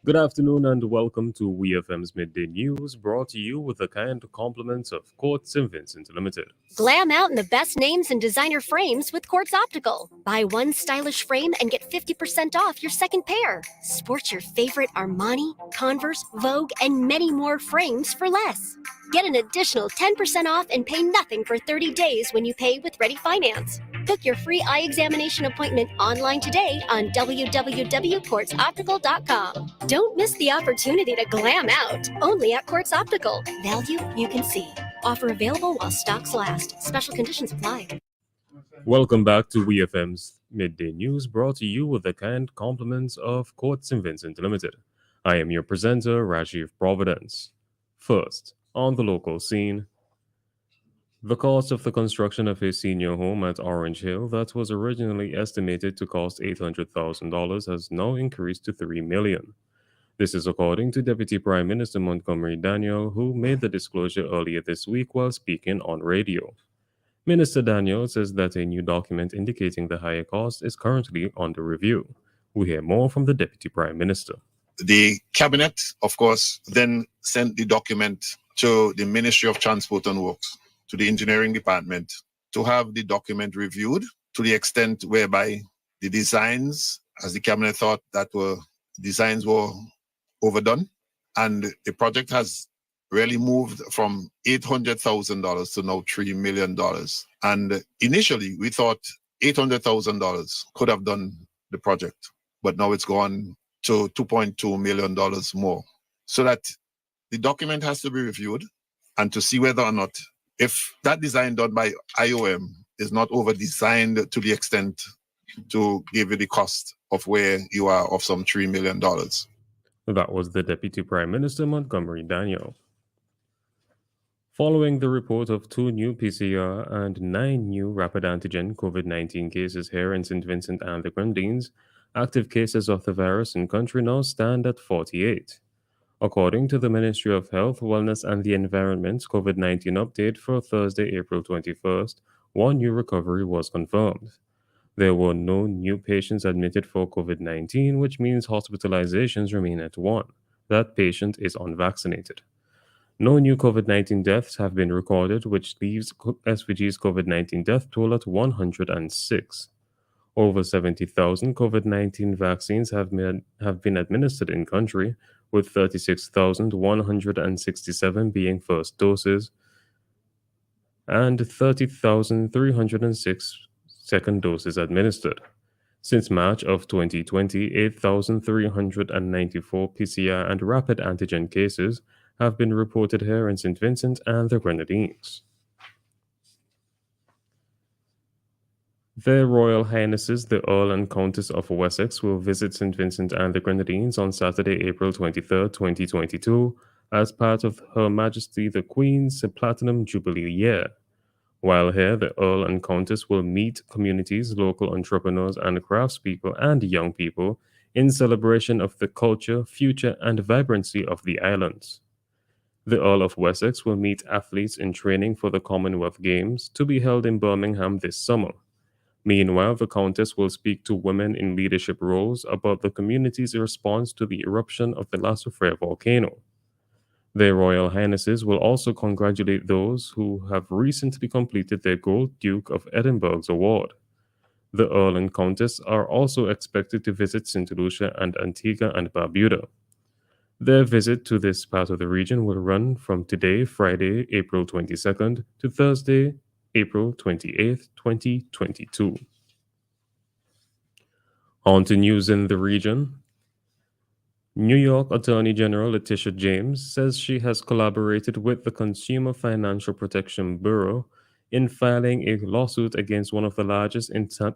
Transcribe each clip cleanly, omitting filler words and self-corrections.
Good afternoon and welcome to WEFM's Midday News, brought to you with the kind compliments of Court St. Vincent Limited. Glam out in the best names and designer frames with Quartz Optical. Buy one stylish frame and get 50% off your second pair. Sport your favorite Armani, Converse, Vogue, and many more frames for less. Get an additional 10% off and pay nothing for 30 days when you pay with Ready Finance. Book your free eye examination appointment online today on www.quartzoptical.com. Don't miss the opportunity to glam out. Only at Quartz Optical. Value you can see. Offer available while stocks last. Special conditions apply. Welcome back to WEFM's Midday News, brought to you with the kind compliments of Court St. Vincent Limited. I am your presenter, Rajiv Providence. First, on the local scene, the cost of the construction of a senior home at Orange Hill that was originally estimated to cost $800,000 has now increased to $3 million. This is according to Deputy Prime Minister Montgomery Daniel, who made the disclosure earlier this week while speaking on radio. Minister Daniel says that a new document indicating the higher cost is currently under review. We hear more from the Deputy Prime Minister. The Cabinet, of course, then sent the document to the Ministry of Transport and Works, to the Engineering Department, to have the document reviewed to the extent whereby the designs, as the Cabinet thought that designs were overdone, and the project has really moved from $800,000 to now $3 million. And initially, we thought $800,000 could have done the project, but now it's gone to $2.2 million more. So that the document has to be reviewed and to see whether or not, if that design done by IOM is not over-designed to the extent to give you the cost of where you are of some $3 million. That was the Deputy Prime Minister Montgomery Daniel. Following the report of 2 new PCR and 9 new rapid antigen COVID-19 cases here in St. Vincent and the Grenadines, active cases of the virus in country now stand at 48. According to the Ministry of Health, Wellness and the Environment's COVID-19 update for Thursday, April 21st, 1 new recovery was confirmed. There were no new patients admitted for COVID-19, which means hospitalizations remain at 1. That patient is unvaccinated. No new COVID-19 deaths have been recorded, which leaves SVG's COVID-19 death toll at 106. Over 70,000 COVID-19 vaccines have been administered in country, with 36,167 being first doses and 30,306 second doses administered. Since March of 2020, 8,394 PCR and rapid antigen cases have been reported here in St. Vincent and the Grenadines. Their Royal Highnesses, the Earl and Countess of Wessex, will visit St. Vincent and the Grenadines on Saturday, April 23, 2022, as part of Her Majesty the Queen's Platinum Jubilee year. While here, the Earl and Countess will meet communities, local entrepreneurs and craftspeople and young people in celebration of the culture, future and vibrancy of the islands. The Earl of Wessex will meet athletes in training for the Commonwealth Games to be held in Birmingham this summer. Meanwhile, the Countess will speak to women in leadership roles about the community's response to the eruption of the La Soufrière volcano. Their Royal Highnesses will also congratulate those who have recently completed their Gold Duke of Edinburgh's award. The Earl and Countess are also expected to visit St. Lucia and Antigua and Barbuda. Their visit to this part of the region will run from today, Friday, April 22nd, to Thursday, April 28th, 2022. On to news in the region. New York Attorney General Letitia James says she has collaborated with the Consumer Financial Protection Bureau in filing a lawsuit against one of the largest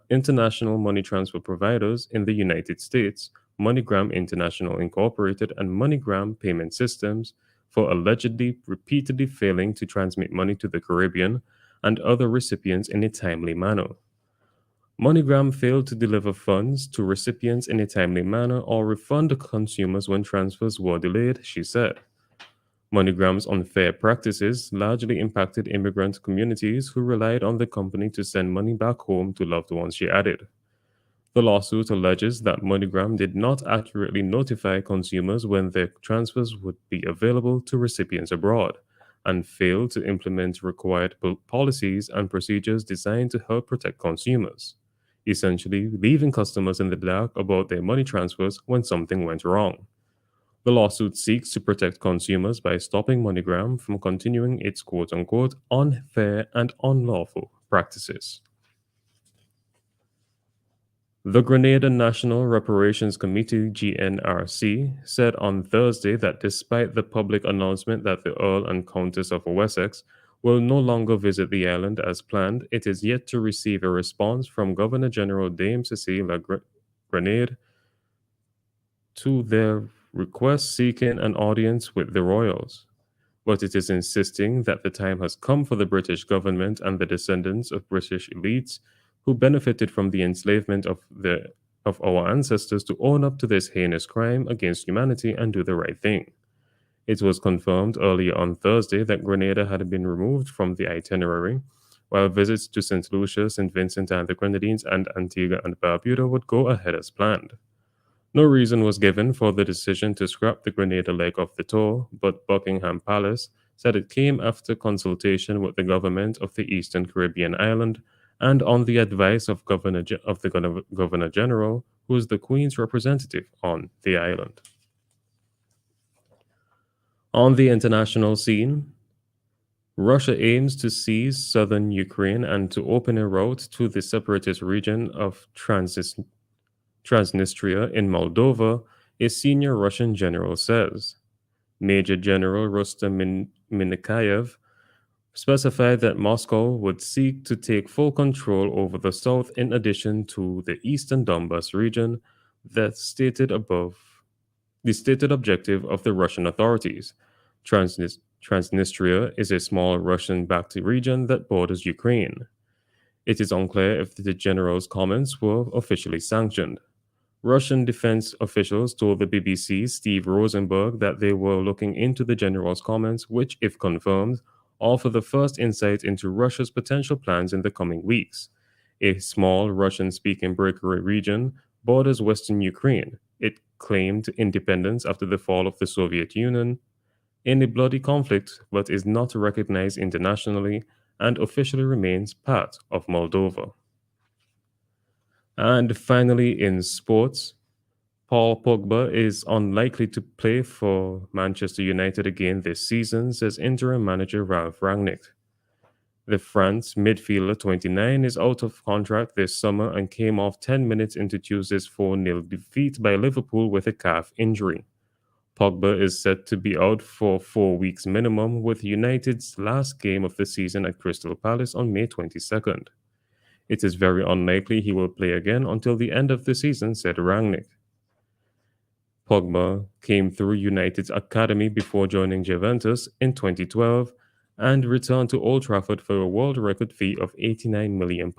international money transfer providers in the United States, MoneyGram International Incorporated and MoneyGram Payment Systems, for allegedly repeatedly failing to transmit money to the Caribbean and other recipients in a timely manner. MoneyGram failed to deliver funds to recipients in a timely manner or refund consumers when transfers were delayed, she said. MoneyGram's unfair practices largely impacted immigrant communities who relied on the company to send money back home to loved ones, she added. The lawsuit alleges that MoneyGram did not accurately notify consumers when their transfers would be available to recipients abroad and failed to implement required policies and procedures designed to help protect consumers, essentially leaving customers in the dark about their money transfers when something went wrong. The lawsuit seeks to protect consumers by stopping MoneyGram from continuing its quote unquote unfair and unlawful practices. The Grenada National Reparations Committee (GNRC) said on Thursday that despite the public announcement that the Earl and Countess of Wessex will no longer visit the island as planned, it is yet to receive a response from Governor General Dame Cecilia Grenade to their request seeking an audience with the royals. But it is insisting that the time has come for the British government and the descendants of British elites who benefited from the enslavement of our ancestors to own up to this heinous crime against humanity and do the right thing. It was confirmed earlier on Thursday that Grenada had been removed from the itinerary, while visits to St. Lucia, St. Vincent and the Grenadines, and Antigua and Barbuda would go ahead as planned. No reason was given for the decision to scrap the Grenada leg of the tour, but Buckingham Palace said it came after consultation with the government of the Eastern Caribbean island and on the advice of the Governor General, who is the Queen's representative on the island. On the international scene, Russia aims to seize southern Ukraine and to open a route to the separatist region of Transnistria in Moldova, a senior Russian general says. Major General Rustem Minikayev specified that Moscow would seek to take full control over the south in addition to the eastern Donbas region, the stated objective of the Russian authorities. Transnistria is a small Russian-backed region that borders Ukraine. It is unclear if the general's comments were officially sanctioned. Russian defense officials told the BBC's Steve Rosenberg that they were looking into the general's comments, which, if confirmed, offer the first insight into Russia's potential plans in the coming weeks. A small Russian-speaking breakaway region borders western Ukraine. It claimed independence after the fall of the Soviet Union in a bloody conflict, but is not recognized internationally and officially remains part of Moldova. And finally, in sports, Paul Pogba is unlikely to play for Manchester United again this season, says interim manager Ralph Rangnick. The France midfielder, 29, is out of contract this summer and came off 10 minutes into Tuesday's 4-0 defeat by Liverpool with a calf injury. Pogba is set to be out for 4 weeks minimum, with United's last game of the season at Crystal Palace on May 22nd. It is very unlikely he will play again until the end of the season, said Rangnick. Pogba came through United's academy before joining Juventus in 2012 and returned to Old Trafford for a world record fee of £89 million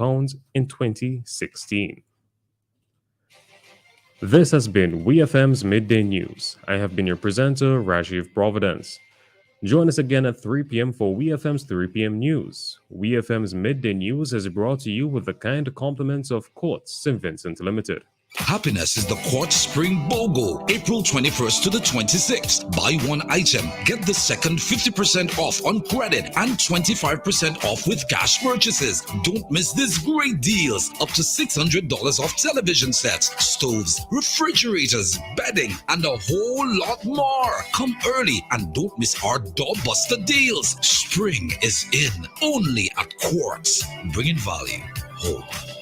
in 2016. This has been WEFM's Midday News. I have been your presenter, Rajiv Providence. Join us again at 3 p.m. for WEFM's 3 p.m. News. WEFM's Midday News is brought to you with the kind compliments of Courts St. Vincent Limited. Happiness is the Quartz Spring BOGO, April 21st to the 26th. Buy one item, get the second 50% off on credit and 25% off with cash purchases. Don't miss these great deals. Up to $600 off television sets, stoves, refrigerators, bedding, and a whole lot more. Come early and don't miss our doorbuster deals. Spring is in, only at Quartz. Bringing value home.